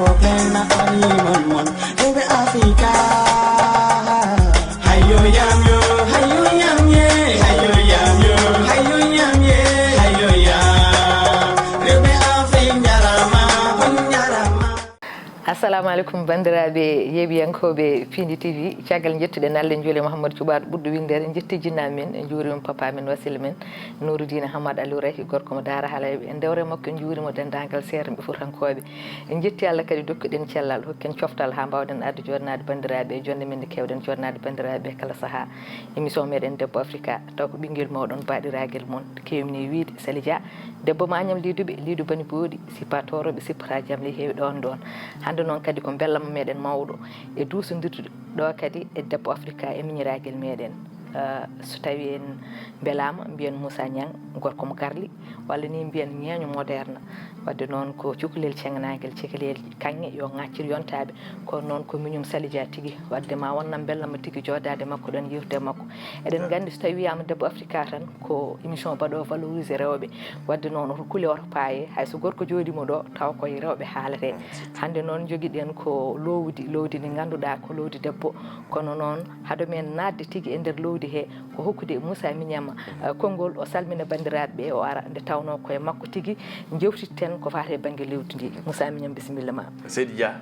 problème na fami mon Rebe Africa Hayo yam yo hayo yam ye hayo yam yo hayo yam ye hayo yam Rebe Africa nyarama on nyarama Assalamu alaikum bandiraɓe yeɓiyankoɓe Pindi TV caggal jettuɗen Allah juule Mouhamadou Thioubado ɓurɗo windere jetti jinnaɓe men en juurima papa men wasila men Nouroudine Hamad Aliou Rahi gorko mo Dara Halayɓe en dewre makko en juurima dendagal seereɓe futankoɓe en jetti Allah kadi dokkuɗen cellal hokken coftal ha mbawɗen arde jodnade bandiraɓe jonde men nde kewɗen jodnade bandiraɓe kala saaha émission meɗen Debbo Africa taw ko ɓinguel mawɗon baɗiraguel moon kewmini wiide Sali Dia debbo ma Agnam Liduɓe Lidou Bani Bodi sippa toroɓe sippata jaam le heewi ɗon hande noon kadi ko bellama meɗen mawɗo e dusodirde ɗo kadi e Debbo Africa e miñiraguel meɗen so tawi en beelama mbiyen Moussa Niang gorko mo garli walla ni mbiyen ñeeño moderne wadde noon ko cukalel cenganaguel cekalel kanŋe yo ŋaccir yontaɓe kono noon ko miñum Sali Dia tigui wadde ma wonnam bellama tigui jodade makko ɗon yewtude makko eɗen gandi so tawi wiyama Debbo Africa tan ko émission baɗo valoriser rewɓe wadde noon oto kuule oto paaye hayso gorko jooɗima ɗo taw koye rewɓe haalate hande noon joguiɗen ko lowdi ndi ganduɗa ko lowdi debbo kono noon haade men nadde tigui e nder lowdi he ko hokkude Moussa Mignama konngol o salmina bandiraɓe ɓe o ara nde tawno koye makko tigui jewtitten ko fate banggue lewdi ndi Moussa Mignama bisimilla ma Seydi Dia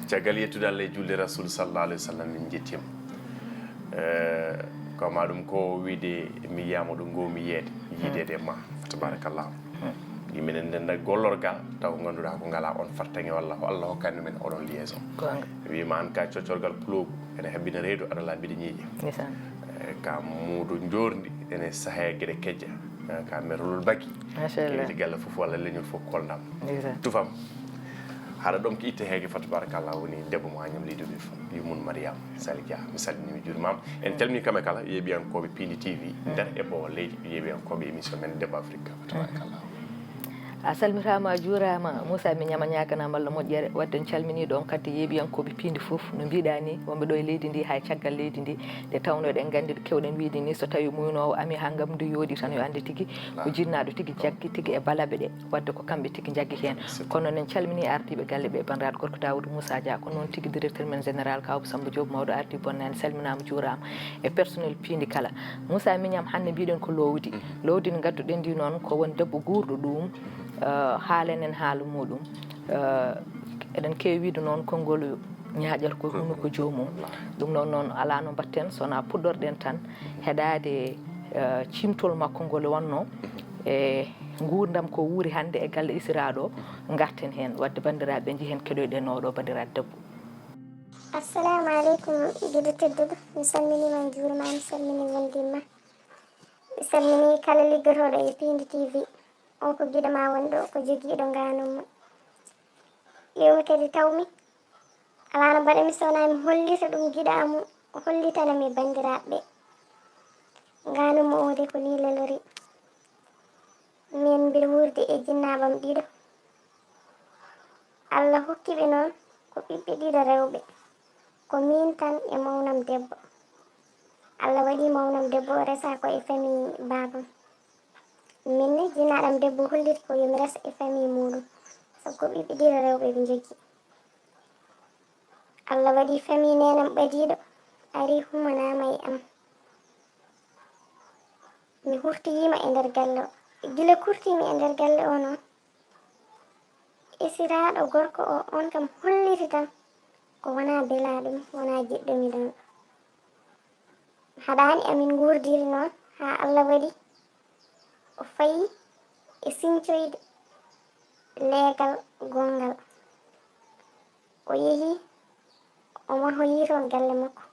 caggal yettude Allah e julde Rasul sallallahu alaihi wasallam min jettima ko ma ɗum ko wiide mi yiyama ɗo gomi yeede yiidede ma tabarakallah minen ndenda gollorgal taw ganduɗa ko ngala on fartaŋe walla ko Allah hokkani men oɗon liaison wima an ka coccorgal puloogu ene hebbina reedu aɗa laaɓiɗe ñiiƴe ka muudo jorndi ene sahe gueɗe kejja ka merlol baki kewdi galle fof walla leñol fof kolnam tufam haɗa ɗom ko itte heege fa tabarakallah woni debbo mo Agnam Liduɓe yummun Mariama Sali Dia mi salminimi juurimama en calmini kamɓe kala yeeɓiyankoɓe Pindi TV nder e ɓowo leydi yeeɓiyankoɓe émission men Debbo Africa tabarakallah a salmitama a juurama Moussa Mignama ñaganama Allah moƴƴere wadde en calmini ɗon kadi yeeɓiyankoɓe Pindi foof no mbiɗa ni wonɓe ɗo e leydi ndi hay caggal leydi ndi nde tawno eɗen gandi kewɗen wiide ni so tawi muynowo ami ha ngamdu yooɗi tan yo ande tigui ko jinnaɗo tigui jaggui tigui e balaɓe ɗe wadde ko kamɓe tigui jaggui hen kono en calmini ardiɓe galle ɓe bandiraɗo gorko Daoudou Moussa Dia ko noon tigui directeur men général Kawba Samba Diop mawɗo ardi bonnani salminama juurama e personnel Pindi kala Moussa Mignama hande mbiɗen ko lowdi lowdi ndi gadduɗen ndi noon ko won debbo guurɗo ɗum haalenen haala muɗum eɗen kewi wiide noon konngol ñaaƴata ko hunnuko joomum ɗum noon ala no mbatten sona puɗɗorɗen tan heɗade cimtol makko ngol wonno e gurdam ko wuuri hande e galle isiraɗo garten hen wadde bandiraɓe jiihen keɗoyɗen oɗo bandiraɗo debbo assalamu aleykum giɗo tedduɗo mi salminima juurima mi salmini wondimma mi salmini kala liggotoɗo e Pindi TV on ko giɗo ma wonɗo ko joguiɗo ganummo ƴewmi kadi tawmi ala no mbaɗami sowona mi hollita ɗum giɗamu hollitanami bandiraɓe ganummo o de ko ni lelori min mbiɗa wurde e jinnaɓam ɗiɗo Allah hokkiɓe noon ko ɓiɓɓe ɗiɗo rewɓe ko min tan e mawnam debbo Allah waɗi mawnam debbo o resa ko e famille babam minne jinnaɗam debbo holliti ko yomi resa e famille muɗum sabu ko ɓiɓɓe ɗiɗo rewɓe ɓe jogui Allah waɗi famille nenam ɓadiɗo ari hummanama e am mi hurtoyima e nder galle o gila kurtimi e nder galle o noon isiraɗo gorko o on kam holliti tan ko wona belaɗum wona jiɗɗomi ɗon haɗani amin gurdiri noon ha Allah waɗi o fayi e siñcoyde leegal gongal o yeehi omo hoyi toon galle makko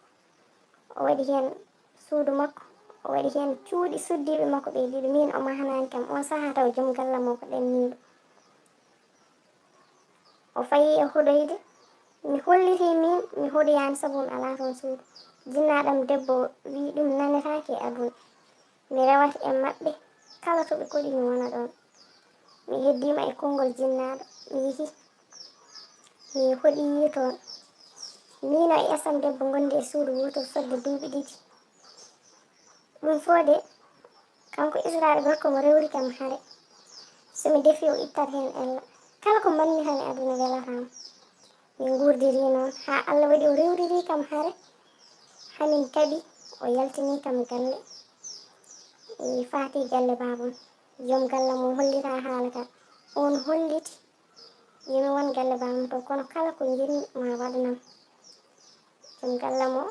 o waɗi hen suudu makko o waɗi hen cuuɗi suddiɓe makko ɓe ɗiɗo min o mahanani kam on saaha taw joom galle makko ɗanniɗo o fayi e hoɗoyde mi holliti min mi hoɗoyani saabu mi ala toon suudu jinnaɗam debbo wi ɗum nanetake e aduna mi rewata e maɓɓe kala to ɓe koɗi mi wona ɗon mi heddima e konngol jinnaɗo mi yeehi mi hoɗi toon mino e esam debbo gondi e suudu wuto fodde duuɓi ɗiɗi ɗum fode kanko israɗo gorko mo rewri kam haare somi defi o ittat hen ella kala ko mbanmi tan e aduna welatama min gurdiri noon ha Allah waɗi o rewriri kam hare hamin kaɓi o yaltini kam galle faati galle babam joom galle mo hollita haala ka on holliti yimi won galle babam to kono kala ko jinmi ma waɗanam joom galle mo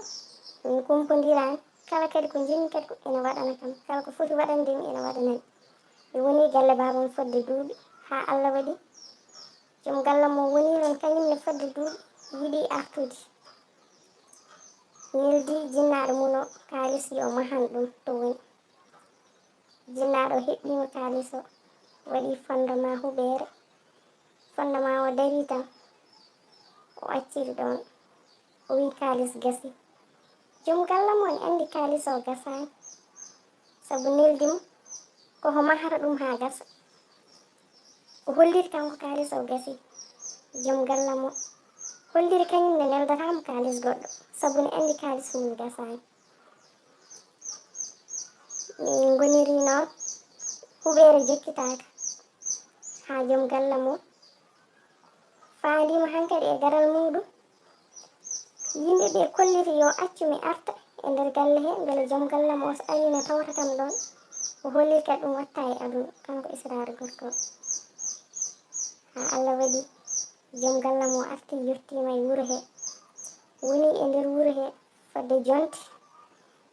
min kumpodirani kala kadi ko jinmi kadi ko ene waɗana kam kala ko foti waɗandemi ene waɗanani mi woni galle babam fodde duuɓi ha Allah waɗi joom galle mo woni ron kañumne fodde duuɓi yiɗi artude neldi jinnaɗo muno kalis yo mahan ɗum to woni jinnaɗo heɓɓima kalis o waɗi fondement huɓere fondement o dari tan o acciri ɗon o wi kalis gasi joom galle mo ne andi kalis o gasani saabu neldi mo koko mahata ɗum ha gasa o holliri kanko kalis o gasi joom galle mo holliri kañum ne neldatamo kalis goɗɗo saabu ne andi kalis mum gasani min goniri noon huɓere jokkitaka ha joom galle mo fandima hankkadi e garal muɗum yimɓeɓe kolliri yo accu mi arta e nder galle he beele joom galle mo so ari ne tawta kam ɗon o holliri kadi ɗum watta e aduna kanko israru gorko ha Allah waɗi joom galle mo arti yettima e wuuro he woni e nder wuuro he fodde jonte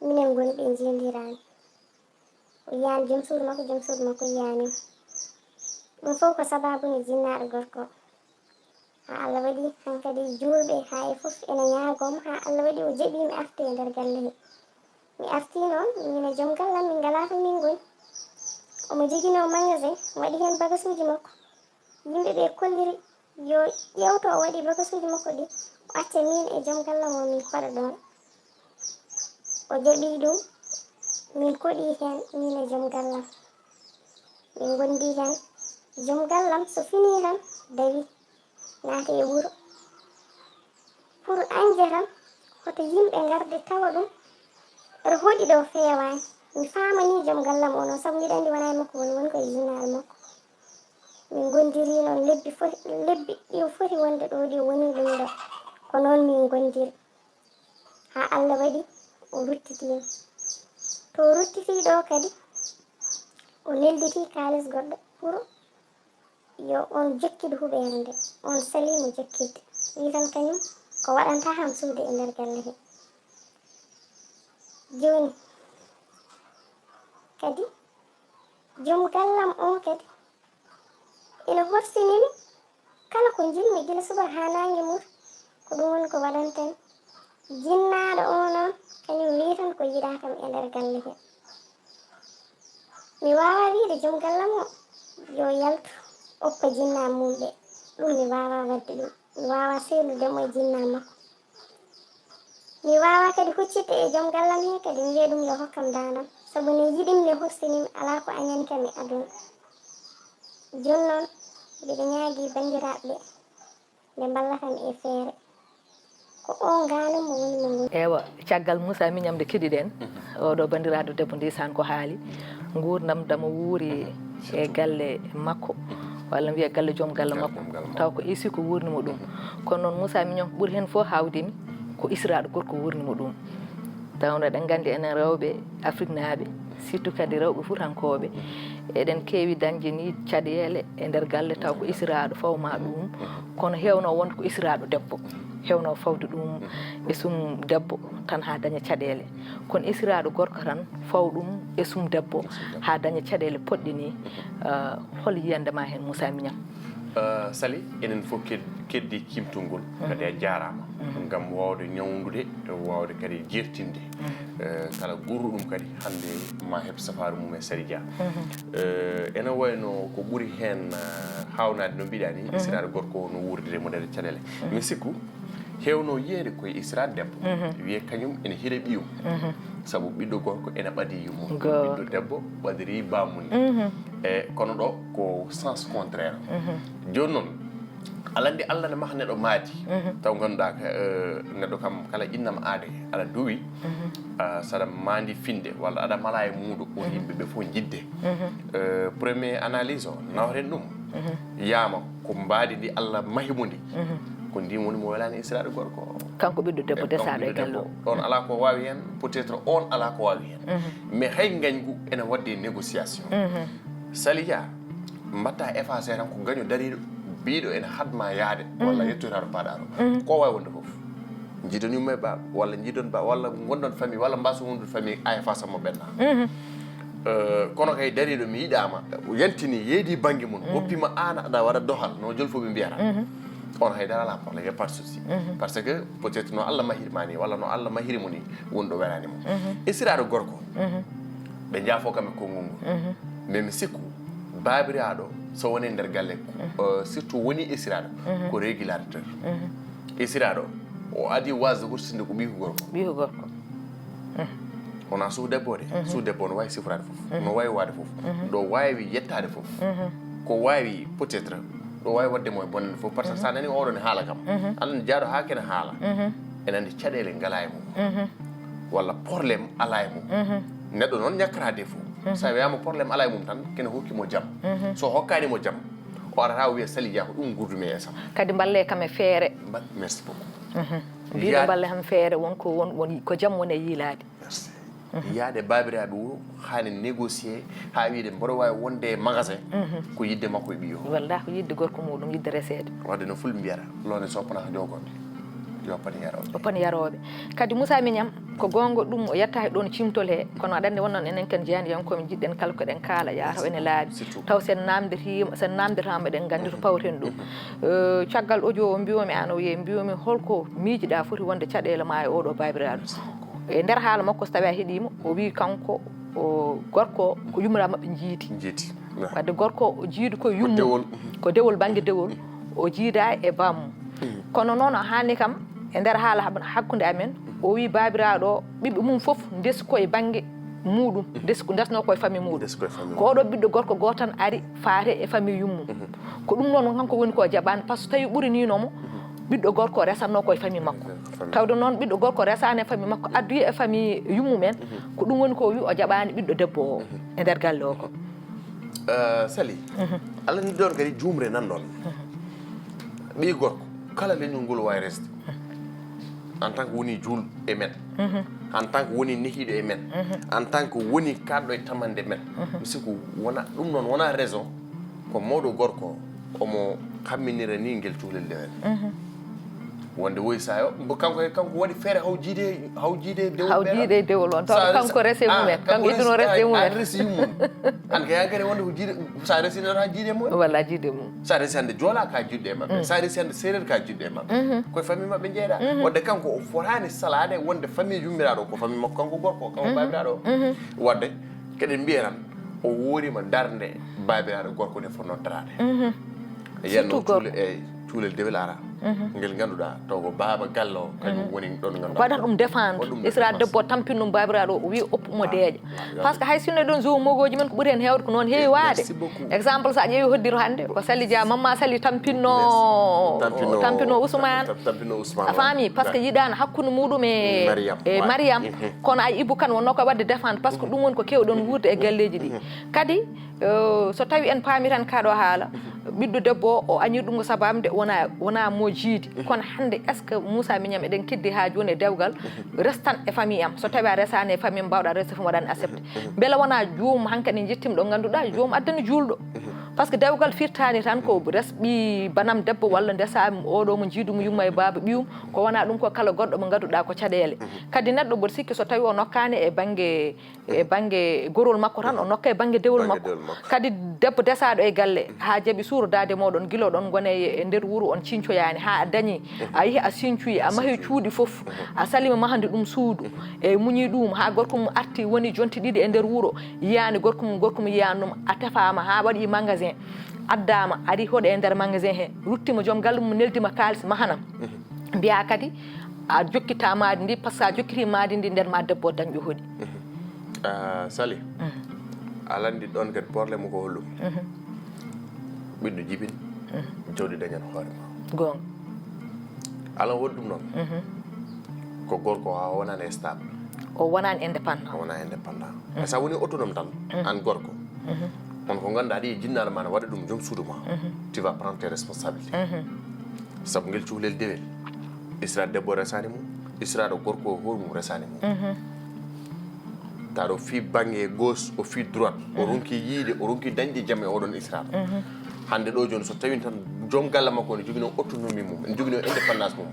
minen goni ɓe jendirani o yiyani joom suudu makko yiyanimo ɗum fof ko sababuni jinnaɗo gorko ha Allah waɗi hankkadi julɓe ha e foof ene ñaagomo ha Allah waɗi o jaɓimi arte e nder galle he mi arti noon min e joom gallam min ngala to min goni omo joguino magasin waɗi hen bagasuji makko yimɓeɓe kolliri yo ƴewto o waɗi bagasuji makko ɗi o acca min e joom gallam o min koɗa ɗon o jaɓi ɗum min koɗi hen min e joom gallam min gondi hen joom gallam so fini tan dawi naata e wuuro pour anje tan hoto yimɓe garde tawa ɗum aɗa hoɗi ɗo fewani mi famani joom gallam o noon saabu mbiɗa andi wona e makko woni koye jinnaɗo makko min gondiri noon lebbi ɗi foti wonde ɗo ɗi woni ɗum ɗo ko noon min gondiri ha Allah waɗi o ruttitima to ruttiti ɗo kadi o nelditi kalis goɗɗo pour yo on jokkide huɓere nde on salimo jokkidde wi tan kañum ko waɗanta ham suude e nder galle he joni kadi joom gallam on kadi ene horsinimi kala ko jinmi gila suba ha nangue mur ko ɗum woni ko waɗantami jinnaɗo o noon kañum wi tan ko yiɗa kam e nder galle he mi wawa wiide joom gallam o yo yaltu oppa jinnam mum ɓe ɗum mi wawa wadde ɗum mi wawa sehludemo e jinnam makko mi wawa kadi huccitde e joom gallam he kadi mi wiya ɗum yo hokkam danam saabu ne yiɗimi ne horsinimi ala ko añani kam e aduna joni noon mbiɗa ñaagui bandiraɓe ɓe ballatam e feere ko on gano mo woni mo goni ewa caggal Moussa Mignam de keɗiɗen oɗo bandiraɗo debbo ndisan ko haali gurdam damo wuuri e galle makko walla mbiya galle joom galle makko taw ko isi ko wurnimo ɗum kono noon Moussa Mignon ɓuuri hen fof hawdimi ko israɗo gorko wurnimo ɗum tawno eɗen gandi enen rewɓe Afrique naaɓe surtout kadi rewɓe futankoɓe eɗen keewi dañde ni caɗele e nder galle taw ko israɗo fawma ɗum kono hewno wonde ko israɗo debbo hewno fawde ɗum e sum debbo tan ha daña caɗele kono israɗo gorko tan faw ɗum e sum debbo ha daña caɗele poɗɗe ni hol yiyandema hen Moussa Mignam Sali enen fof keddi kimtungol kadi a jarama gam wawde ñawdude wawde kadi jertinde kala gurru ɗum kadi hande ma heeb safaru mum e Sali Dia ene wayno ko ɓuuri hen hawnade no mbiɗa ni israɗo gorko no wurdire mo nder caɗele mi sikku hewno yiyede koye israɗo debbo wiye kañum ene hiire ɓiyum saabu ɓiɗɗo gorko ene ɓaadi yummum ɓiɗɗo debbo ɓadiri bamuni e kono ɗo ko sens contraire joni noon alandi Allah ne maha neɗɗo maadi taw ganduɗa neɗɗo kam kala innama aade aɗa duwi saɗa mandi finde walla aɗa mala e muuɗo on yimɓeɓe fof jidde premier analyse o nawren ɗum yama ko mbaadi ndi Allah mahimo ndi ko ndi woni mo welani israade gorko kanko ɓiɗɗo debbo desaɗo e gallo on ala ko wawi hen peut être on ala ko wawi hen mais hay gañgu ene wadde négociation Saliya mbatta effacé tan ko gaño dariɗo biiɗo ene hadma yaade walla yettoytaɗo paɗaɗo ko wawi wonde foof jiidon yumme ba walla jiidon ba walla gondon famille walla mbaso wondude famille a effaça mo ɓenna kono kay dariɗo mi yiɗama yantini yeedi banggue mum woppima an aɗa waɗa dohal no jolfoɓe mbiyata on haydara ala probléme y a pas de souci parce que peut être no Allah mahirma ni walla no Allah mahirimo ni wonɗo welani mo isiraɗo gorko ɓe jaafo kam e konngol ngol mais mi sikku babiraɗo so woni nder galle surtout woni isiraɗo ko régulateur isiraɗo o adi wasde hursinde ko ɓiiko gorko wona suhu debbo de suhu debbo no wawi sifrade fof no wawi wade fof ɗo wawi yettade fof ko wawi peut être ɗo wawi wadde mo e bonnde fof par ce que sa nani oɗon haala kam anani jaaɗo ha kene haala ene andi caɗele ngala e mum walla probléme ala e mum neɗɗo noon ñakkata fof sa wiyama probléme ala e mum tan kene hokkimo jaam so hokkanimo jaam o arata o wiya Saliya ko ɗum gurdumi e sam kadi balle kam e feere merci beaucoup mbiɗo balle ham feere wonko won ko jaam woni e yiilade merci yaade babiraɓe wuro hani négocier ha wiide mboɗo wawi wonde magasin ko yidde makko e ɓiyo walla ko yidde gorko muɗum yidde resede wadde no fulɓe mbiyata lone soppana ko jogonde yoppani yaroɓe yoppani yaroɓe kadi Moussa Mignam ko gonga ɗum o yettaki ɗon cimtol he kono aɗa andi wonnon enen ken jeyandiyankoɓe jiɗɗen kala koɗen kaala yataw ene laaɓi taw sen namdirtama eɗen gandi to pawten ɗum caggal audio o mbiyomi an o wiye mbiyomi holko miijiɗa foti wonde caɗele ma e oɗo babiraɗo e nder haala makko so tawi a heeɗima o wi kanko o gorko ko yummiraɓe mabɓe jiiti wadde gorko o jiidu koye yummu ko dewol banggue dewol o jiida e bammu kono noon o haalni kam e nder haala hakkude amen o wi babiraɗo o ɓiɓɓe mum foof ndesu koye banggue muɗum desno koye famille muɗum ko oɗo ɓiɗɗo gorko gotan ari faate e famille yummum ko ɗum noon kanko woni ko jaɓani par ce que tawi ɓurininomo ɓiɗɗo gorko resanno koye famille makko tawde noon ɓiɗɗo gorko resani e famille makko adduyi e famille yummumen ko ɗum woni ko wi o jaɓani ɓiɗɗo debbo o e nder galle o ko Sali Allah ni ɗon kadi jumre nan ɗon ɓi gorko kala leñol ngol wawi resde en tant que woni juul e men en tant que woni nehiɗo e men en tant que woni kaɗɗo e tamande men mi sikku wona ɗum noon wona raison ko mawɗo gorko omo hamminira ni guel cuhlel lewel wonde woyi sayo kanko waɗi feere haw jiide dewol on taw kanko rese mumen kanko idduno resde mumen resi mum an kay kadi wonde ko jiide sa resino tan jiide mum walla jiide mum sa resi hande joola ka jiɗɗe e mabɓe sa resi hande séréer ka jiɗɗe e mabɓe koye famille mabɓe jeeɗa wadde kanko o fotani salade wonde famille yummiraɗo ko famille makko kanko gorko kanko babiraɗo o wadde keɗen mbiya tan o worima darde babiraɗo gorko nde fonno darade yenno cuulel dewel ara ngel ganduɗa taw ko baba gallo kañum woni ɗon ganduɗa waɗat ɗum défendre isra debbo tampin ɗum babiraɗo o wi oppumo deeƴa par ce que hay sinno ɗon joue mogoji men ko ɓuuri hen hewde ko noon heewi waade exemple sa ƴeewi hoddiro hande ko Sali Dia mamma Sali tampinno Ousmane a faami par ce que yiɗano hakkude muɗum e Mariam kono ay Ibou Kane wonno ko wadde défendre par ce que ɗum woni ko kewɗon wurde e galleji ɗi kadi so tawi en paami tan kaɗo haala ɓiɗɗo debbo o añiri ɗum ko sabamde wona mo jiidi kono hande est ce que Moussa Mignam eɗen keddi ha joni e dewgal restan e famille am so tawi a resani e famille mbawɗa reste fo waɗani accepté beele wona joomum hankkadi jettima ɗo ganduɗa joomum addani julɗo par ce que dewgal firtani tan ko resɓi banam debbo walla ndesami oɗo mo jiidumo yumma e baba ɓiyum ko wona ɗum ko kala goɗɗo mo ganduɗa ko caɗele kadi neɗɗo mboɗo sikki so tawi o nokkani e banggue gorol makko tan o nokka e banggue dewol makko kadi debbo desaɗo e galle ha jaaɓi suurdade moɗon guila ɗon gone e nder wuuro on cincoyani ha a dañi a yeehi a cincuyi a maahi cuuɗi foof a salima mahande ɗum suudu e muñi ɗum ha gorko mum arti woni jonti ɗiɗi e nder wuuro yiyani gorko mum yiyani ɗum a tefama ha waɗi magasin addama ari hoɗe e nder magasin he ruttima joom galle mum neldima kalis mahanam mbiya kadi a jokkita maadi ndi par ce que a jokkiti maadi ndi nder ma debbo dañƴo hoɗi Sali alandi ɗon kadi probléme ko hollum ɓiɗɗo jibin jawdi dañan hoore ma gonga ala woɗi ɗum noon ko gorko ha wonani stable o wonani indépendant e sa woni autonome tan an gorko on ko ganduɗa aɗa yiya jinnaɗo ma ne waɗa ɗum joom suudu ma tu vas prendre tes responsabilités sabu ngel cuhlel dewel isra debbo resani mum isra do gorko hormum resani mum taɗo fi bange gauche o fi droite o ronki yiide o ronki dañde jaam e oɗon isra hande ɗo joni so tawi tan joom galle makko ne jogino autonomie mum ne jogino indépendance mum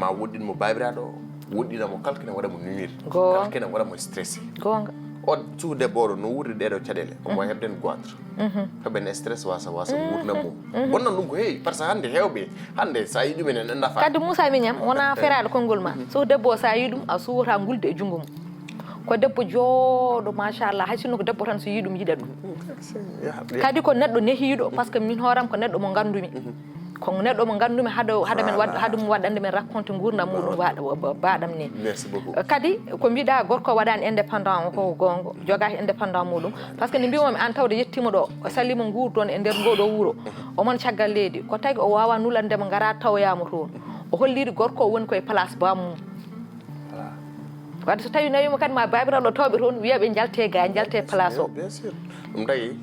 ma woɗɗinmo babiraɗo woɗɗinamo kalkene waɗamo nuire kalkene waɗamo stressé gonga o suhu debbo oɗo no wuurde ɗeɗo caɗele omo heɓden goitre heɓen stress wasa wurnam mum bonnan ɗum ko heewi par ce que hande hewɓe hande sa yi ɗumen en anda fa kadi Moussa Mignam wona feraɗo konngol ma suhu debbo o sa yi ɗum a suwata gulde e junngo mum ko debbo jooɗo machallah hay sinno ko debbo tan so yi ɗum yiɗat ɗum kadi ko neɗɗo nehiiɗo par ce que min hooram ko neɗɗo mo ganndumi ko neɗɗo mo ganndumi haɗum waɗande men raconte gurdam muɗum baɗam ni kadi ko mbiɗa gorko waɗani indépendant o ko gonga jogaki indépendant muɗum par ce que ne mbimomi an tawde yettima ɗo o sallimo guurdoon e nder ngoɗo wuuro omon caggal leydi ko tagi o wawa nulandema gara tawoyamo toon o holliri gorko o woni koye place bamum wadde so tawi nawima kadi ma babiraɗo tawɓe toon wiyaɓe jalte ga jalte place o bien sûr ɗum tawi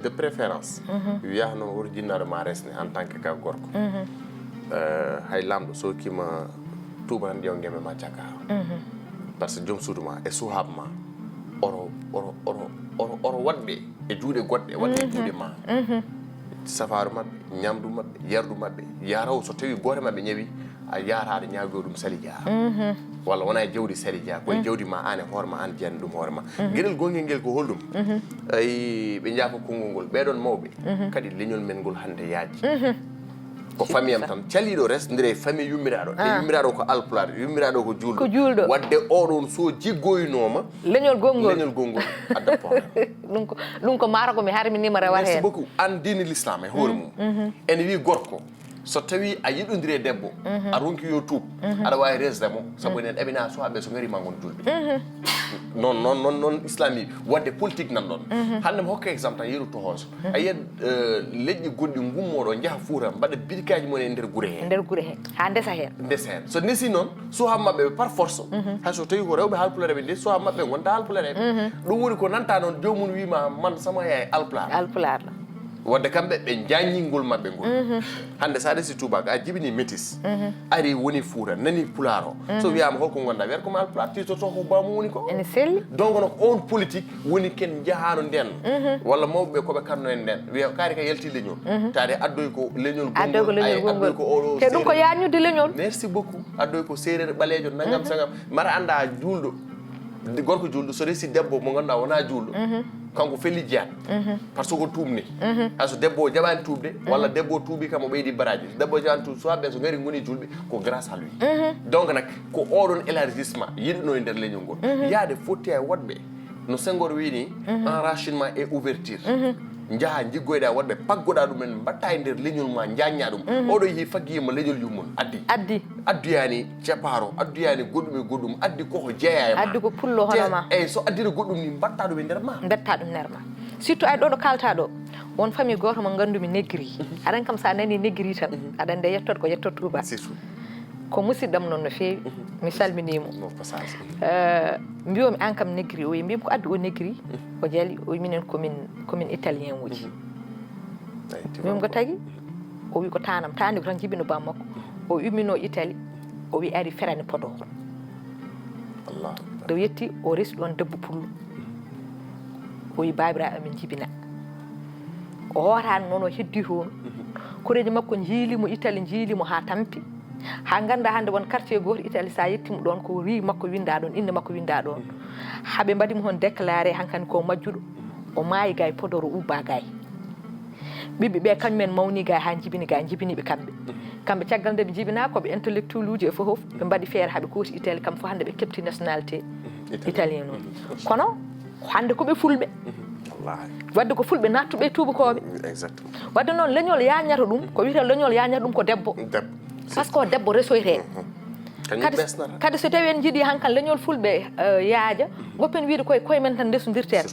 de préférence wiya noon woto jinnaɗo ma resne en tant que ka gorko hay lamɗo sokima tuuba tan ƴew gueme ma cagga par ce que joom suudu ma e suhaba ma oro waɗɓe e juuɗe goɗɗe waɗɓe e juuɗe ma safaru mabɓe ñamdu mabɓe yerdu mabɓe yaraw so tawi goto mabɓe ñawi a yaraɗo ñaago ɗum sali dia walla wona e jawdi sali dia koye jawdi ma an e hoorema an jiyani ɗum hoorema gueɗel gonguel ngel ko holɗum ay ɓe jaafa konngol ngol ɓeɗon mawɓe kadi leñol men ngol hande yaaji ko famille am tan caliɗo resdire famille yummiraɗo e yummiraɗo ko alpulaar yummiraɗo ko julɗo wadde oɗon so jiggoynoma leñol gongol adda probléme ɗum ko maaro ko mi harminima rewat hen merci beaucoup an diine l'islam e hoore mum ene wi gorko so tawi a yiɗodiri debbo a ronki yo tuub aɗa wawi resdemo saabu enen ɗaɓina suhaɓe so garima gon julɓe non islami wadde politique nan ɗon hande mi hokka exemple tan yeru tohoso a yiyat leƴƴi goɗɗi gummoɗo jaaha Fuuta mbaɗa birikaji mon e nder guure he ha ndesa hen so nesi noon suhab mabɓe par force hay so tawi ko rewɓe halpulareɓe nde suhab mabɓe gonta halpulareɓe ɗum woni ko nanta noon jomum wima man sama yaye alpular wadde kamɓe ɓe jañingol mabɓe ngol hande sa resi tubak a jibini métis ari woni Fuuta nani pular o so wiyama holko gonɗa wiyata komi alpular titoto ko bamum woni ko ene selli donc no on politique woni ken jahano nden walla mawɓeɓe koɓe kanno en nden wiya kaari ka yalti leñol tade addoy ko leñol gongol ko oɗo te ɗum ko yañude leñol merci beaucoup addoy ko séréer ɓalejo nagam sagam mara anda julɗo gorko julɗo so resi debbo mo ganduɗa wona julɗo kanko felli jeyat par ce que ko tuubni hayso debbo o jaɓani tuubde walla debbo o tuubi kam o ɓeydi baraji debbo o jaɓani tuubde suwaɓe so gari goni julɓe ko grâce à lui donc nak ko oɗon élargissement yiɗino e nder leñol ngol yaade fotti e woɗɓe no Senghor wini enracinement et ouverture jaaha jiggoyɗa woɗɓe paggoɗa ɗumen mbatta e nder leñol ma jañña ɗum oɗo yeehi faggiyima leñol yummon adduyani ceparo adduyani goɗɗum e goɗɗum addi koko jeeya e ma addi ko pullo hono ma eyyi so addiri goɗɗum ni mbatta ɗum e nder ma surtout ay ɗo ɗo kalta ɗo won famille goto mo gandumi Negri aɗan kam sa nani Negri tan aɗan nde yettoto ko yettoto Touba ko musidɗam noon no feewi mi salminimo mbiwomi an kam Negri o wi mbimi ko addi o Negri o jaali o wi minen commune italien uji mbimi ko tagui o wi ko tanam tandi ko tan jibino bammakko o ummino Italie o wi ari ferani Podor dow yetti o resi ɗon debbo pullo o wi babiraɓe amin jibina o hootani noon o heddi toon koreji makko jiilimo Italie jiilimo ha tampi ha ganda hande won quartier goto Italie sa yettimo ɗon ko ri makko winda ɗon inde makko winda ɗon haaɓe mbaɗimo hon déclaré hankkandi ko majjuɗo o maayi gay Podor o ubba gay ɓiɓɓe ɓe kañumen mawni gay ha jibini gay jibiniɓe kamɓe caggal nde ɓe jibina koɓe intellectuel uji e fof ɓe mbaɗi feere haaɓe kooti Italie kamɓe fof hande ɓe kepti nationalité italien noon kono hande koɓe fulɓe wadde ko fulɓe nattuɓe tubakoɓe wadde noon leñol yañata ɗum ko wiyete leñol yañata ɗum ko debbo par ce que o debbo resoyte kadi so tawi en jiiɗi hankan leñol fulɓe yaaja goppen wiide koye men tan ndesodirten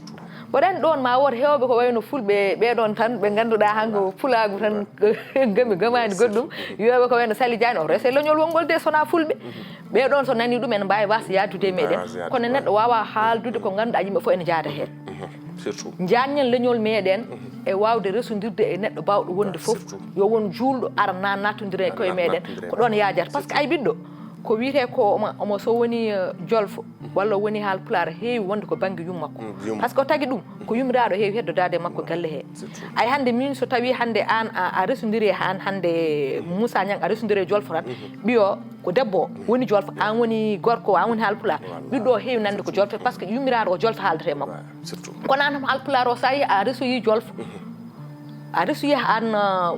waɗani ɗon ma woto hewɓe ko wayno fulɓe ɓeɗon tan ɓe ganduɗa hanko fulagu tan gamani goɗɗum wiyoɓe ko wayno Sali Diani o rese leñol wongol de sona fulɓe ɓeɗon so nani ɗum ene mbawi wasa yadude meɗen kono neɗɗo wawa haaldude ko ganduɗa yimɓe fof ene jaada hen jañen leñol meɗen e wawde resondirde e neɗɗo bawɗo wonde fof yo won juulɗo ara nattodira e koye meɗen ko ɗon yaajata par ce que ay ɓiɗɗo ko wiyete ko omo so woni jolfo walla woni haalpulaar heewi wonde ko banggue yummakko par ce que o tagui ɗum ko yummiraɗo heewi heddodade makko galle he ay hande min so tawi hande an a resodiri an hande Moussa Niang a resodiri e jolfo tan ɓiyo ko debbo woni jolfo an woni gorko an woni haalpulaar ɓiɗɗo o heewi nande ko jolfo par ce que yummiraɗo ko jolfo haaldete makko kono an tam haalpulaar o sa yi a resoyi jolfo a resoyi an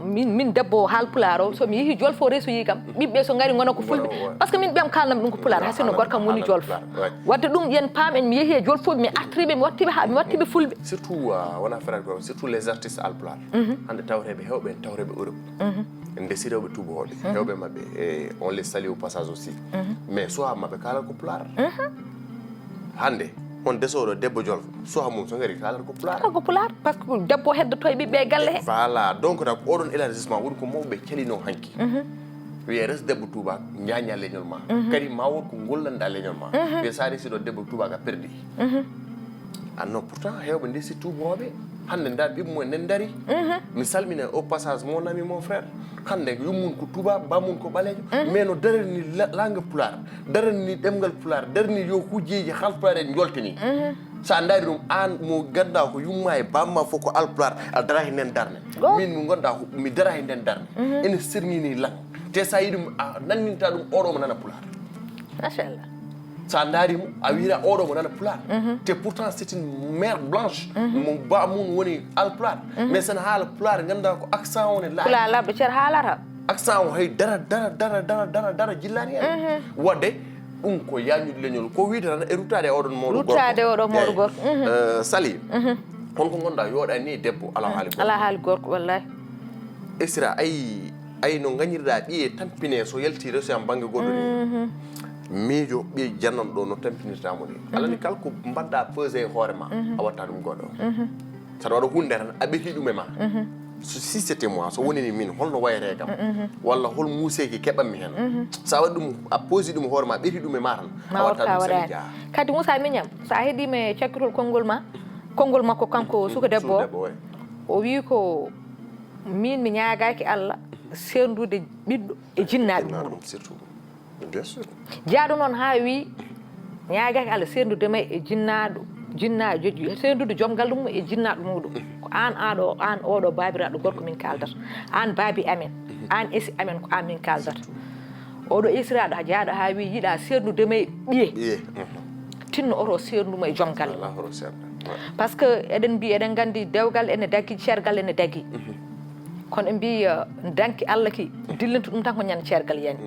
min debbo haalpulaar o somi yeehi jolfo o resoyi kam ɓiɓɓe so ngari gona ko fulɓe par ce que min ɓiyam kalnami ɗum ko pulaar hay sinno gorkam woni jolfo wadde ɗum yen paam en mi yeehi e jolfoɓe mi artiriɓe mi wattiɓe fulɓe surtout wona frère ko surtout les artistes alpulaar hande tawreɓe hewɓe en tawreɓe Europe en desirewɓe tubahoɓe hewɓe mabɓe et on les salue au passage aussi mais soit mabɓe kalat ko pulaar hande on desoɗo debbo jolfo soha mum so ngari kalat ko pulaar par ce que debbo heddoto e ɓiɓɓe e galle he voilà donc tak oɗon élargissement woni ko mawɓe kelino hanki wiye res debbo tubak jaña leñol ma kadi ma won ko gollanda leñol ma wiye sa resiɗo debbo tubak a perdi non pourtant hewɓe ndesi tubaɓe hande nda ɓiɓɓe mumen nen dari mi salmina au passage mon ami mon frère hande yummum ko tuba bamum ko ɓalejo mais no darani langue pulaar darani ɗemgal pulaar darani yo kujjeji halpulaar en joltani sa daari ɗum an mo ganduɗa ko yumma e bamma fof ko alpulaar a dara e nden darne min mo ganduɗa mi dara e nden darne ene sermini langue te sa yiɗum a nanninta ɗum oɗo mo nana pulaar machallah sa darimo a wiira oɗo mo nana pulaar te pourtant c'est une mère blanche mo ba mum woni alpulaar mais sen haala pulaar ganduɗa ko accent o ne laaɓi pulaar labɗo ceer haalata accent o hay dara jillani hen wadde ɗum ko yañude leñol ko wiide tan e ruttade oɗon mawɗo ruttade oɗo mawɗo gorko Sali honko gonɗa yooɗani debbo ala haali gorko wallahi Esra ayi no gañirɗa ɓiye tampine so yalti reso yam banggue goɗɗo ni miijo ɓiye jannon ɗo no tampinirtamo ni alani kala ko mbaɗɗa pesé e hoore ma a watta ɗum goɗɗo saɗa waɗa hunde tan a ɓeti ɗum e ma si c'était moi so wonini min holno wayete kam walla hol muuseki keɓanmi hen sa waɗi ɗum a posi ɗum hoore ma ɓeti ɗum e ma tan a watta ɗum saɗi jaa kadi Moussa Mignam sa heeɗime cakkitol konngol makko kanko suka debbo o wi ko min mi ñaagaki Allah sendude ɓiɗɗo e jinnaɓe muɗum surtout bien sûr jaaɗo noon ha wi ñaagaki Allah sendude may e jinnaɗo sendude joom galle mum e jinnaɗo muɗum ko an oɗo babiraɗo gorko min kaldata an baabi amen an esi amen ko an min kaldata oɗo esiraɗo jaaɗo ha wi yiiɗa sendude may ɓiye tinno oto senduma e joom galle par ce que eɗen mbi eɗen gandi dewgal ene dagui ceergal ene dagui kono ɓe mbi danki Allah ki dillinta ɗum tan ko ñande ceergal yani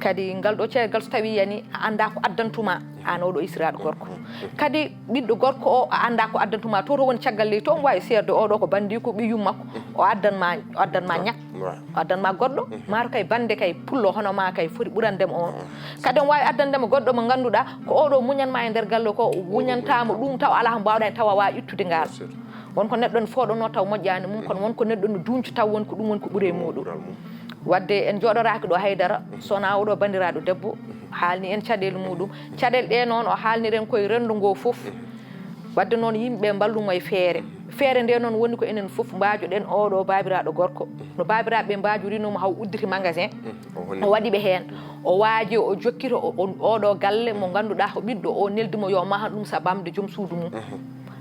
kadi ngal ɗo ceergal so tawi yani a anda ko addantuma an oɗo isiraɗo gorko kadi ɓiɗɗo gorko o a anda ko addantuma to woni caggal leydi to wawi serde oɗo ko bandi ko ɓiyum makko o addanma ñak o addanma goɗɗo maaro kay bande kay pullo hono ma kay foti ɓurandema on kadi on wawi addandema goɗɗo mo ganduɗa ko oɗo muñanma e nder galle ko muñantama ɗum taw ala ko mbawɗa tawa wawi ittude ngal wonko neɗɗo ne fooɗono taw moƴƴani mum kono wonko neɗɗo ne duñco taw wonko ɗum woni ko ɓuuri e muɗum wadde en jooɗoraki ɗo haydara sowona oɗo bandiraɗo debbo haalni en caɗele muɗum caɗele ɗe noon o haalniren koye rendu ngo foof wadde noon yimɓeɓe mballumo e feere nde noon woni ko enen foof mbajoɗen oɗo babiraɗo gorko no babiraɓeɓe mbajurinomo haw udditi magasin o waɗiɓe hen o waaji o jokkita oɗo galle mo ganduɗa ko ɓiɗɗo o neldimo yo mahan ɗum sa bamde joom suudu mum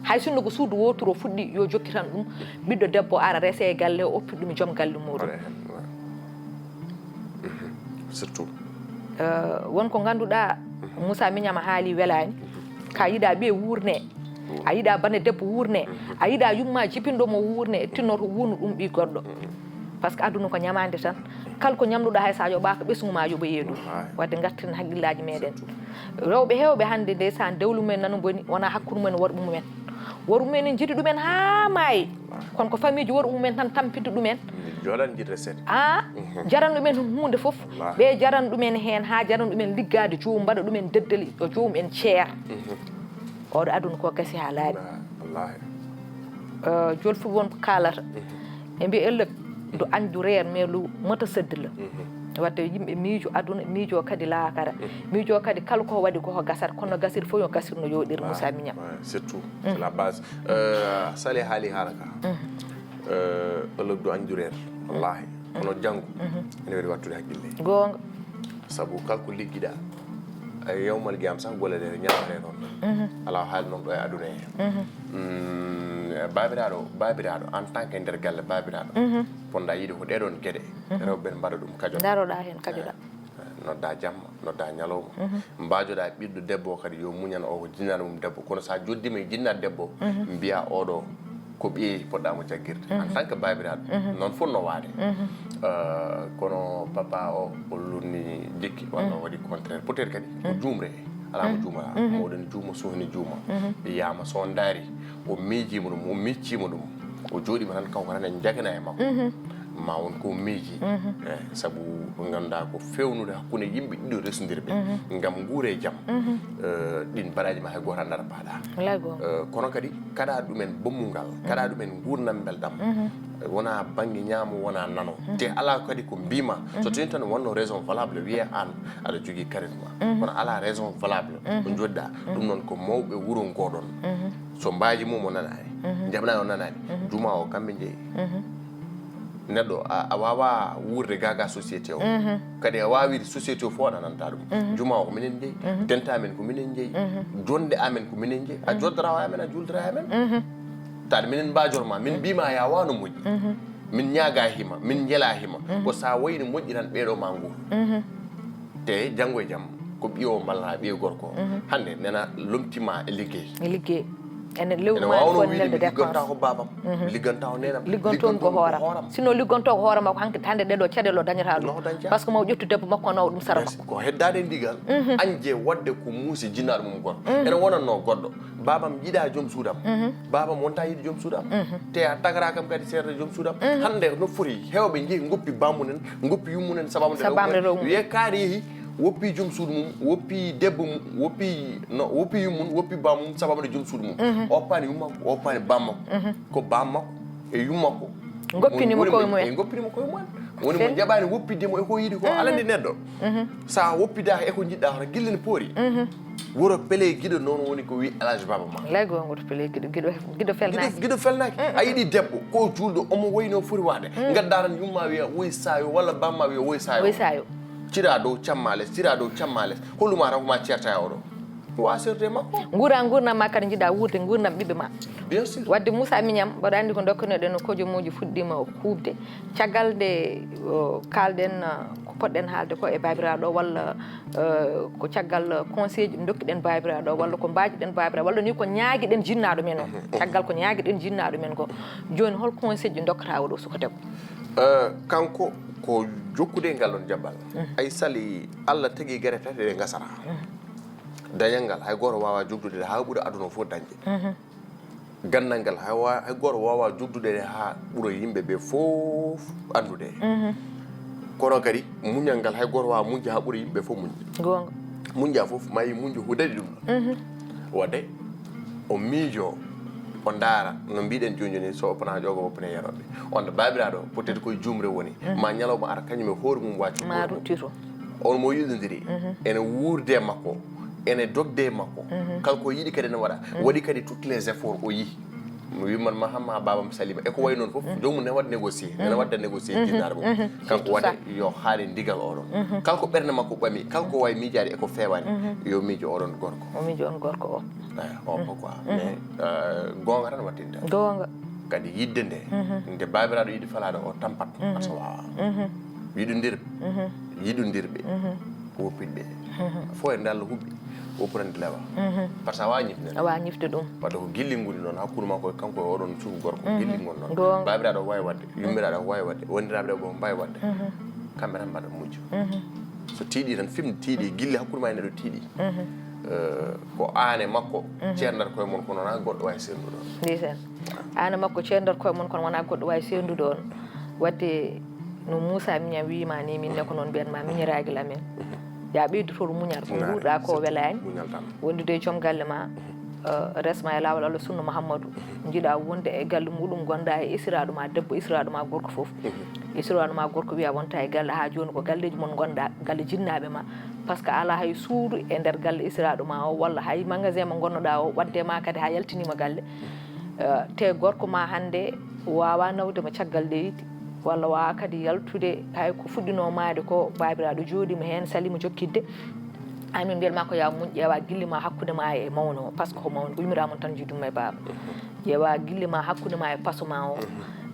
hay sinno ko suudu wotoro fuɗɗi yo jokkitan ɗum ɓiɗɗo debbo ara rese e galle o oppi ɗum e joom galle muɗum surtout wonko ganduɗa Moussa Mignam haali welani ka yiiɗa ɓiye wurne a yiiɗa bane debbo wurne a yiiɗa yumma jipinɗomo wurne tinnoto wurno ɗum ɓi goɗɗo par ce que aduna ko ñamande tan kala ko ñamluɗa hay sa yoɓaka ɓesgu ma yoɓoye ɗum wadde gartiren haqqillaji meɗen rewɓe hewɓe hande ndeysaan dewlu mumen nano boni wona hakkude mumen worɓe mumen worɓe mumen en jiiɗi ɗumen ha maayi kono ko famille ji worɓe mumen tan tampinta ɗumen jaran ɗumen hunde foof ɓe jaran ɗumen hen ha jaran ɗumen liggade joomum mbaɗa ɗumen deddali o joomum en ceer oɗo aduna ko gasi ha laaɓi joni fof wonko kalata e mbi ellek do anju reer mais lu mata seddela wadde yimɓe miijo aduna miijo kadi laakara miijo kadi kala ko waɗi koko gasat kono gasir fof yo gasir no yooɗir Moussa Mignam surtout c'est la base sali haali haala ka ëllëgdu anjureer wallahi kono janngo ene waɗi wattude haqqille goonga sabu kala ko liggiɗa yewmal gam sax golle ɗe ñamare noon ala haali noon ɗo e aduna he babiraɗo en tant que nder galle babiraɗo ponda yiide ko ɗeɗon gueɗe rewɓe mbaɗa ɗum kajoɗa daroɗa hen kajoɗa nodda jamma nodda ñalowma mbajoɗa ɓiɗɗo debbo kadi yo muñan o ko jinnaɗo mum debbo kono sa joddima e jinnat debbo mbiya oɗo ko ɓiyeyi poɗɗamo jaggirde en tant que babiraɗo noon fof no waade kono papa o lurni jikki walla o waɗi contraire peut être kadi ko juumre ala mo juumala mawɗen juuma sohni juuma yiyama so daari o miijima ɗum o miccima ɗum o jooɗima tan kanko tan en jagana e makko ma won ko miiji sabu ganduɗa ko fewnude hakkude yimɓe ɗiɗo resnodirɓe gam guure jaam ɗin baraji ma hay goto andara paɗa kono kadi kaɗa ɗumen bommugal kaɗa ɗumen gurnam belɗam wona banggue ñaamo wona nano te ala kadi ko mbima so tawini tan wonno raison valable wiye an aɗa jogui charisme kono ala raison valable ko jodɗa ɗum noon ko mawɓe wuuro ngoɗon so mbaji mum o nanani jaɓnani o nanani juma o kamɓe jeeyi neɗɗo a wawa wurde gaga société o kadi a wawide société o fof aɗananta ɗum juma o ko minen jeeyi denta men ko minen jeeyi jonde amen ko minen jeeyi a joddora amen a juldora amen taade minen mbajorma min mbima ya wano moƴƴi min ñaaga hima min jela hima ko sa wayni moƴƴi tan ɓeɗo ma nguur te janggo e jaam ko ɓiyo malla ɓiyo gorko hande nena lomtima e liggey ene wawno wiide mi ligganta ko babam ligganta o nenam liggontoon ko hooram sinon liggonto ko hoorama ko hanke hande ɗeɗo caɗele o dañata ɗum par ce que maw ƴettu debbo makko nawa ɗum sara makko ko heddade ndigal anje wadde ko muusi jinnaɗo mum goɗɗo ene wonanno goɗɗo babam yiɗa joom suudam babam wonta yiɗi joom suudam te a tagara kam kadi seerda joom suudam hande no foti hewɓe jeehi goppi bammunen goppi yummunen sabamde wiye kaari yeehi woppi joom suudu mum woppi debbo mum woppi yummum woppi bammum sabamde joom suudu mum oppani yummakko oppani bammakko ko bammakko e yummakko goppinimo koye mumen goppinimo koye mumen woni mo jaɓani woppidemo eko yiiɗi ko alande neɗɗo sa woppidaka eko jiɗɗa hoto guille ne poori wuro Pelé guiɗo noon woni ko wi Elage Baba ma lay gongo to Pelé guiɗo felnaki guiɗo felnaki a yiiɗi debbo ko julɗo omo wayno foti wade gadda tan yumma wiya woy sayo walla bamma wiya woy sayo cira dow cammales holluma tan koma certa e oɗo wasirde makko gurnam ma kadi jiɗa wurde gurnam ɓiɓɓe ma bien sûr wadde Moussa Mignam mbaɗa andi ko dokkaneɗen no kojomuji fuɗɗima huubde caggal nde kalɗen ko poɗɗen haalde ko e babiraɗo walla ko caggal conseil ji dokkiɗen babiraɗo walla ko mbajiɗen babiraɗo walla ni ko ñaaguiɗen jinnaɗo men o caggal ko ñaaguiɗen jinnaɗo men ko joni hol conseil ji dokkata oɗo suko debbo kanko ko jokkude ngal ɗon jaɓɓal ay sali Allah tagui guere tati ɗe gasara dañal ngal hay goto wawa jogdude ha ɓuura aduna fof dañde gandal ngal hay goto wawa jogdude ha ɓuura yimɓeɓe fof andude kono kadi muñal ngal hay goto wawa muñde ha ɓuura yimɓeɓe fof muñde gonga muñja fof mayi muñde huɗaɗi ɗum ɗo wadde o miijo o daara no mbiɗen joni joni so opana ƴogo opane yaroɓe on babiraɗo peut être koye jumre woni ma ñalawma ara kañum e hoore mum wacci ma ruttito on mo yiɗodiri ene wurde makko ene dogde makko kala ko yiɗi kadi ne waɗa waɗi kadi toutes les efforts o yi mi wiman ma hamma babam salima eko way noon fof jomum ne waɗa négocier nene wadda négocier jinnaɗo mum kanko waɗa yo haali ndigal oɗon kala ko ɓerde makko ɓami kala ko wawi miijade eko fewani yo miijo oɗon gorko o miijo on gorko o ko quoi mais gonga tan wattinde gonga kadi yidde nde babiraɗo yiɗi falade o tampat aso wawa yiɗodirɓe woppiɗɓe fo e nde Allah huɓɓi woppurande lewa par ce que a wawa ñifde ɗum wadde ko guillingudi noon hakkude makko kanko e oɗon cuugu gorko guillingol noon babiraɗo wawi wadde yummiraɗo wawi wadde wondiraɓe ɗo mbawi wadde kamɓe tan mbaɗa mujjo so tiiɗi tan fimde tiiɗi guille hakkude ma e neɗo tiiɗi ko ane makko ceerdata koye mon kono wona goɗɗo wawi sendude on ndisen ane makko ceerdata koye mon kono wona goɗɗo wawi sendude on wadde no Moussa Mignam wima ni minne ko noon mbiyanma miñiragui lamen ya ɓeydotoɗo muñal ko guurɗa ko welani wondude joom galle ma resma e lawol Allah sunna Muhammadu jiiɗa wonde e galle muɗum gonda e isiraɗo ma debbo isiraɗo ma gorko fof isiraɗo ma gorko wiya wonta e galle ha joni ko galleji mon gonda galle jinnaɓe ma par ce que ala hay suudu e nder galle isiraɗo ma o walla hay magasin mo gonnoɗa o wadde ma kadi ha yaltinima galle te gorko ma hande wawa nawdema caggal leydi walla wawa kadi yaltude hay ko fuɗɗinomade ko babiraɗo jooɗima hen salimo jokkidde amin mbiyatma ko ya muñ ƴeewa gille ma hakkude ma e mawno o par ce que ko mawno uymiramon tan juudum e baaba ƴeewa gille ma hakkude ma e paso ma o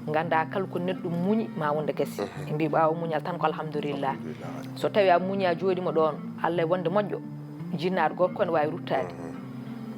ganda kala ko neɗɗo muñi ma wonde guese e mbi ɓawa muñal tan ko alhamdulillah so tawi a muñi a jooɗima ɗon Allah e wonde moƴƴo jinnaɗo gorko ne wawi ruttade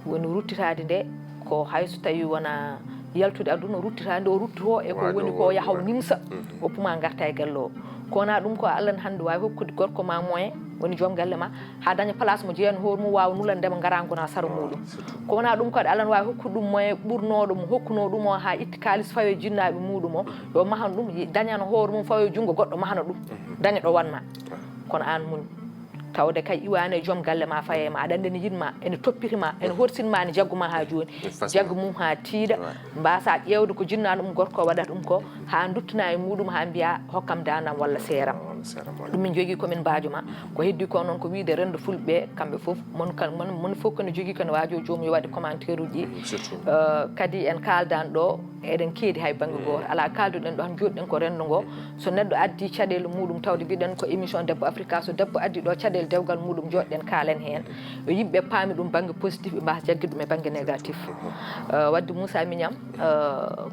woni ruttitade nde ko hayso tawi wona yaltude aduna ruttitade nde o rutto e ko woni ko yahaw nimsa oppuma garta e galle o kona ɗum ko Allah ne hande wawi hokkude gorko ma moyen woni joom galle ma ha daña place mo jeeyano hoore mum wawa nulandema gara gona sara muɗum ko wona ɗum kadi Allah ne wawi hokkude ɗum moyen ɓurnoɗo mo hokkuno ɗum o ha itti kalis fawe jinnaɓe muɗum o yo mahan ɗum dañano hoore mum fawe junggo goɗɗo mahana ɗum daña ɗo wanma kono an muñ tawde kay iwani e joom galle ma fayema aɗa andi ne yinma ene toppirima ene horsinma ne jagguma ha joni jaggu mum ha tiiɗa mbasa ƴewde ko jinnaɗo ɗum gorko waɗata ɗum ko ha duttina e muɗum ha mbiya hokkam danam walla seeram ɗum min jogui komin mbajuma ko heddi ko noon ko wiide rendo fulɓe kamɓe foof mon fof kone jogui kone wajo joomum yo waɗe commentaire uji kadi en kaldan ɗo eɗen keedi hay banggue goto ala kalduɗen ɗo han joɗɗen ko rendo ngo so neɗɗo addi caɗele muɗum tawde mbiɗen ko émission debbo africa so debbo addi ɗo caɗele dewgal muɗum joɗɗen kaalen hen yo yimɓe paami ɗum banggue positif ɓe mbasa jagguide ɗum e banggue négatif wadde Moussa Mignam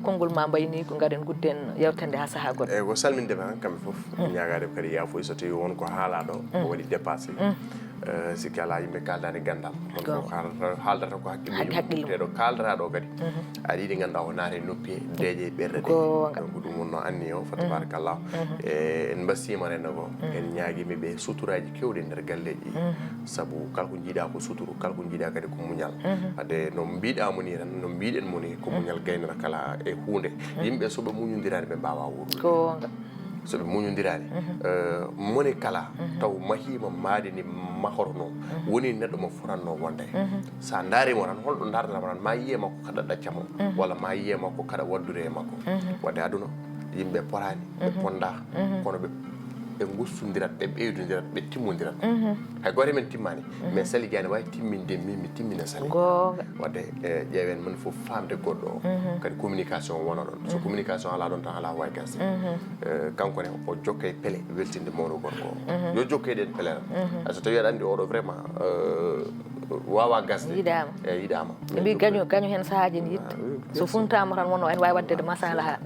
konngol ma mbayni ko gaɗen gudden yewtande ha saaha goɗɗo eyyi ko salmindema han kamɓe foof ñagade kadi yafoy so tawi won ko haalaɗo o waɗi dépassé sikki ala yimɓe kaldade gandal won fof haaldata ko hakkille teɗo kaldata ɗo kadi aɗa yiiɗi ganduɗa ko naate noppi deeƴe ɓerde ɗe donc ɗum wonno anni o fa tabarakallah en bassima rendo ko en ñaguimi ɓe suturaji kewɗe nder galleji saabu kala ko jiiɗa ko suturu kala ko jiiɗa kadi ko muñal wadde no mbiɗamo ni tan no mbiɗen moni ko muñal gaynata kala e hunde yimɓe soɓe muñodirani ɓe mbawa wuurude soɓe muñodirani moni kala taw mahima maade ni mahorno woni neɗɗo mo fotanno wonde sa daarimo tan holɗo dardatama tan ma yiye makko kada ɗaccamo walla ma yiye makko kada waddure e makko wadde aduna yimɓe potani ɓe ponda kono ɓe gustodirat ɓe ɓeydodirat ɓe timmodirat hay goto men timmani mais Sali Diané wawi timminde min mi timmina Sali wadde ƴeewen min foof famde goɗɗo o kadi communication wona ɗon so communication ala ɗon tan ala wawi gasde kanko ne o jokka e peele weltinde mawɗo gorko o yo jokke ɗen peele tan so tawi aɗa andi oɗo vraiment wawa gasde yiɗama mbi gaño hen sahaji ne yitta so funtama tan wonno en wawi waddede masalaha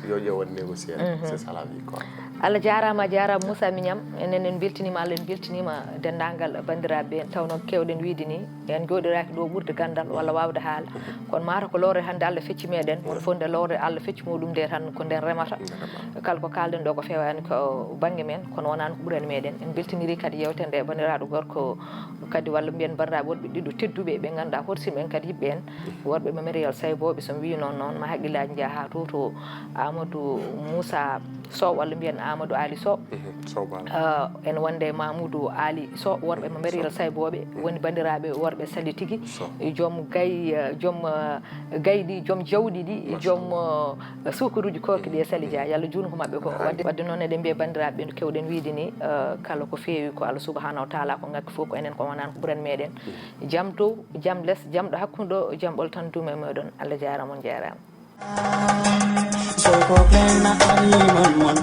yo ƴewon négocier c'est ça la vie quoi Allah jarama Moussa Mignam enen en beltinima Allah en beltinima dendagal bandiraɓe tawno kewɗen wiide ni en joɗiraki ɗo ɓurde gandal walla wawde haala kono mata ko lowre hande Allah fecci meɗen woni fof nde lowre Allah fecci muɗum nde tan ko nden remata kala ko kalden ɗo ko fewani ko banggue men kono wonani ko ɓurani meɗen en beltiniri kadi yewtede e bandiraɗo gorko kadi walla mbiyen bandiraɓe wonɓe ɗiɗo tedduɓe ɓe ganduɗa horsiɓe en kadi yimɓe en worɓe Mamariel Sayboɓe somi wi noon ma haqqillaji jaaha to Amadou Moussa Sow walla mbiyen Amadou Ali Sow en wonde Mamoudou Ali Sow worɓe Mamariel Sayboɓe woni bandiraɓe worɓe Sali tigui joom gayɗi joom jawɗi ɗi joom sukaruji koki ɗi e Sali Dia yallah junko mabɓe ko wadde noon eɗen mbiya bandiraɓe no kewɗen wiide ni kala ko feewi ko Allah subahanahu wa taala ko ngakki fof ko enen ko wonani ko ɓuuran meɗen jaam dow jaam less jaam ɗo hakkude ɗo jaam ɓoltan duume meɗon Allah jarama on jarama so ko plena ari mon